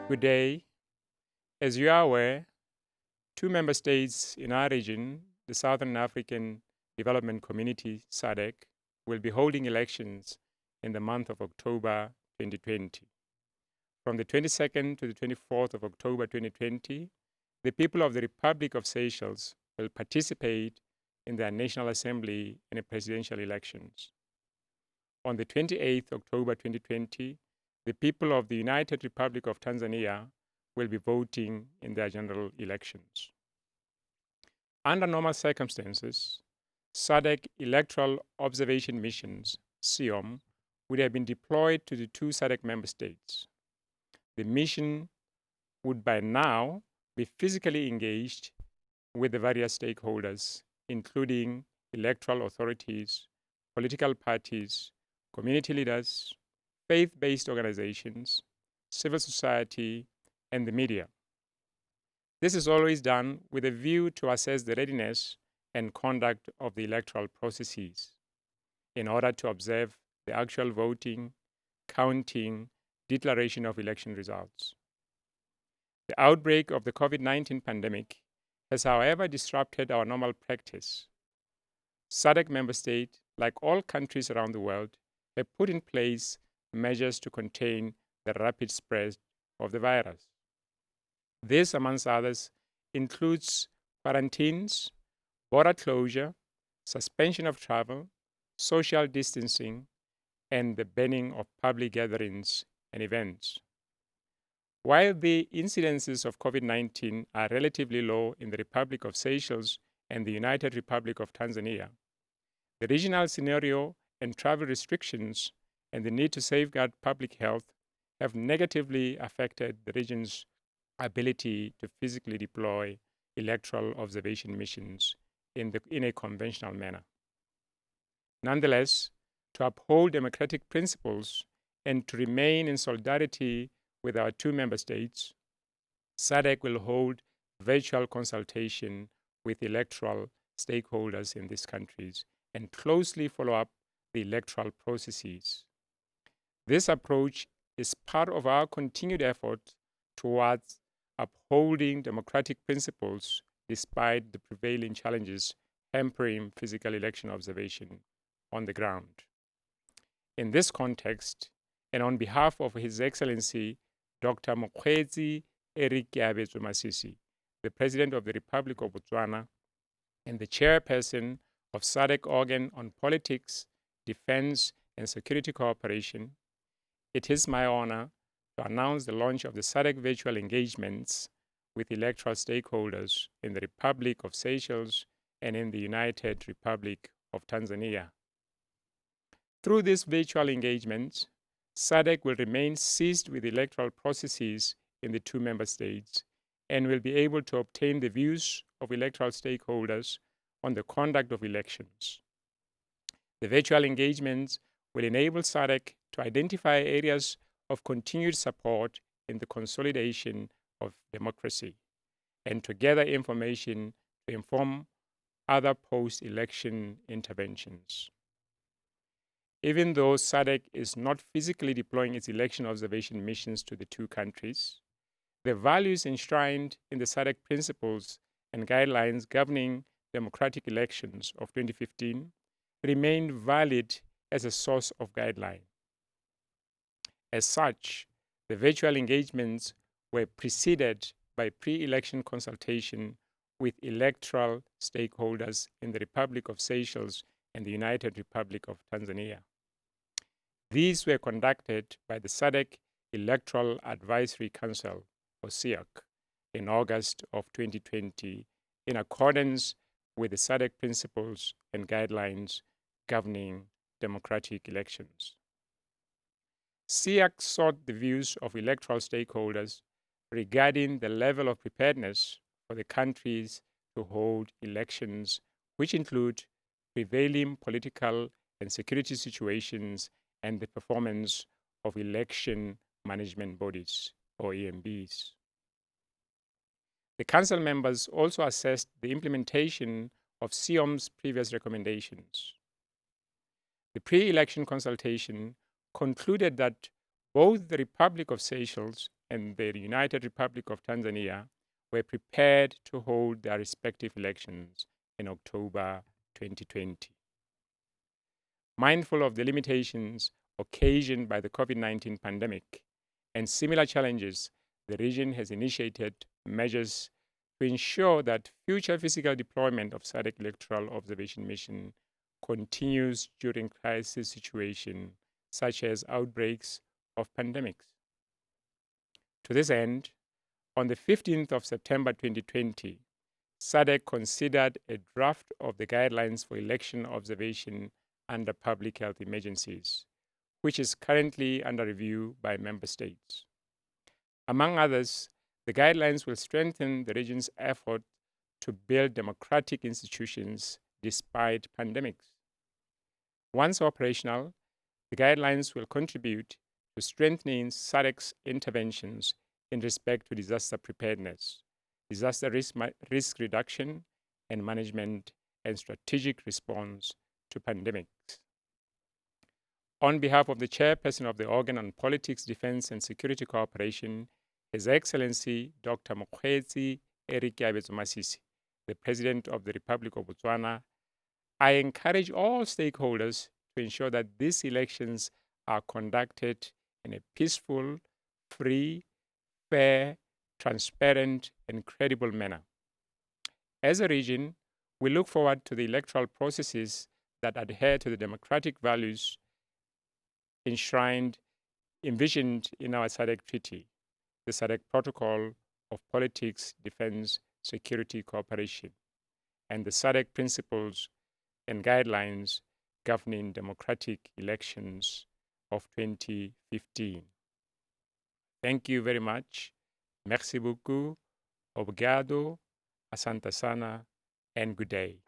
Good day. As you are aware, two member states in our region, the Southern African Development Community, SADC, will be holding elections in the month of October 2020. From the 22nd to the 24th of October 2020, the people of the Republic of Seychelles will participate in their National Assembly and presidential elections. On the 28th October 2020, the people of the United Republic of Tanzania will be voting in their general elections. Under normal circumstances, SADC Electoral Observation Missions, SEOM, would have been deployed to the two SADC member states. The mission would by now be physically engaged with the various stakeholders, including electoral authorities, political parties, community leaders, faith-based organizations, civil society, and the media. This is always done with a view to assess the readiness and conduct of the electoral processes in order to observe the actual voting, counting, declaration of election results. The outbreak of the COVID-19 pandemic has, however, disrupted our normal practice. SADC member states, like all countries around the world, have put in place measures to contain the rapid spread of the virus. This, amongst others, includes quarantines, border closure, suspension of travel, social distancing, and the banning of public gatherings and events. While the incidences of COVID-19 are relatively low in the Republic of Seychelles and the United Republic of Tanzania, the regional scenario and travel restrictions and the need to safeguard public health have negatively affected the region's ability to physically deploy electoral observation missions in a conventional manner. Nonetheless, to uphold democratic principles and to remain in solidarity with our two member states, SADC will hold virtual consultation with electoral stakeholders in these countries and closely follow up the electoral processes. This approach is part of our continued effort towards upholding democratic principles despite the prevailing challenges hampering physical election observation on the ground. In this context, and on behalf of His Excellency Dr. Mokgweetsi Eric Masisi, the President of the Republic of Botswana and the Chairperson of SADC Organ on Politics, Defense and Security Cooperation, it is my honor to announce the launch of the SADC virtual engagements with electoral stakeholders in the Republic of Seychelles and in the United Republic of Tanzania. Through these virtual engagements, SADC will remain seized with electoral processes in the two member states and will be able to obtain the views of electoral stakeholders on the conduct of elections. The virtual engagements will enable SADC to identify areas of continued support in the consolidation of democracy and to gather information to inform other post-election interventions. Even though SADC is not physically deploying its election observation missions to the two countries, the values enshrined in the SADC principles and guidelines governing democratic elections of 2015 remain valid as a source of guideline. As such, the virtual engagements were preceded by pre-election consultation with electoral stakeholders in the Republic of Seychelles and the United Republic of Tanzania. These were conducted by the SADC Electoral Advisory Council, or SEAC, in August of 2020 in accordance with the SADC principles and guidelines governing democratic elections. SEAC sought the views of electoral stakeholders regarding the level of preparedness for the countries to hold elections, which include prevailing political and security situations and the performance of election management bodies, or EMBs. The Council members also assessed the implementation of SEOM's previous recommendations. The pre-election consultation concluded that both the Republic of Seychelles and the United Republic of Tanzania were prepared to hold their respective elections in October 2020. Mindful of the limitations occasioned by the COVID-19 pandemic and similar challenges, the region has initiated measures to ensure that future physical deployment of SADC Electoral Observation Mission continues during crisis situations such as outbreaks of pandemics. To this end, on the 15th of September 2020, SADC considered a draft of the guidelines for election observation under public health emergencies, which is currently under review by member states. Among others, the guidelines will strengthen the region's effort to build democratic institutions despite pandemics. Once operational, the guidelines will contribute to strengthening SADC's interventions in respect to disaster preparedness, disaster risk reduction and management, and strategic response to pandemics. On behalf of the chairperson of the Organ on Politics, Defense and Security Cooperation, His Excellency Dr. Mokgweetsi Eric Masisi, the President of the Republic of Botswana, I encourage all stakeholders to ensure that these elections are conducted in a peaceful, free, fair, transparent, and credible manner. As a region, we look forward to the electoral processes that adhere to the democratic values envisioned in our SADC Treaty, the SADC Protocol of Politics, Defense, Security Cooperation, and the SADC Principles and Guidelines governing democratic elections of 2015. Thank you very much. Merci beaucoup. Obrigado. Asante sana. And good day.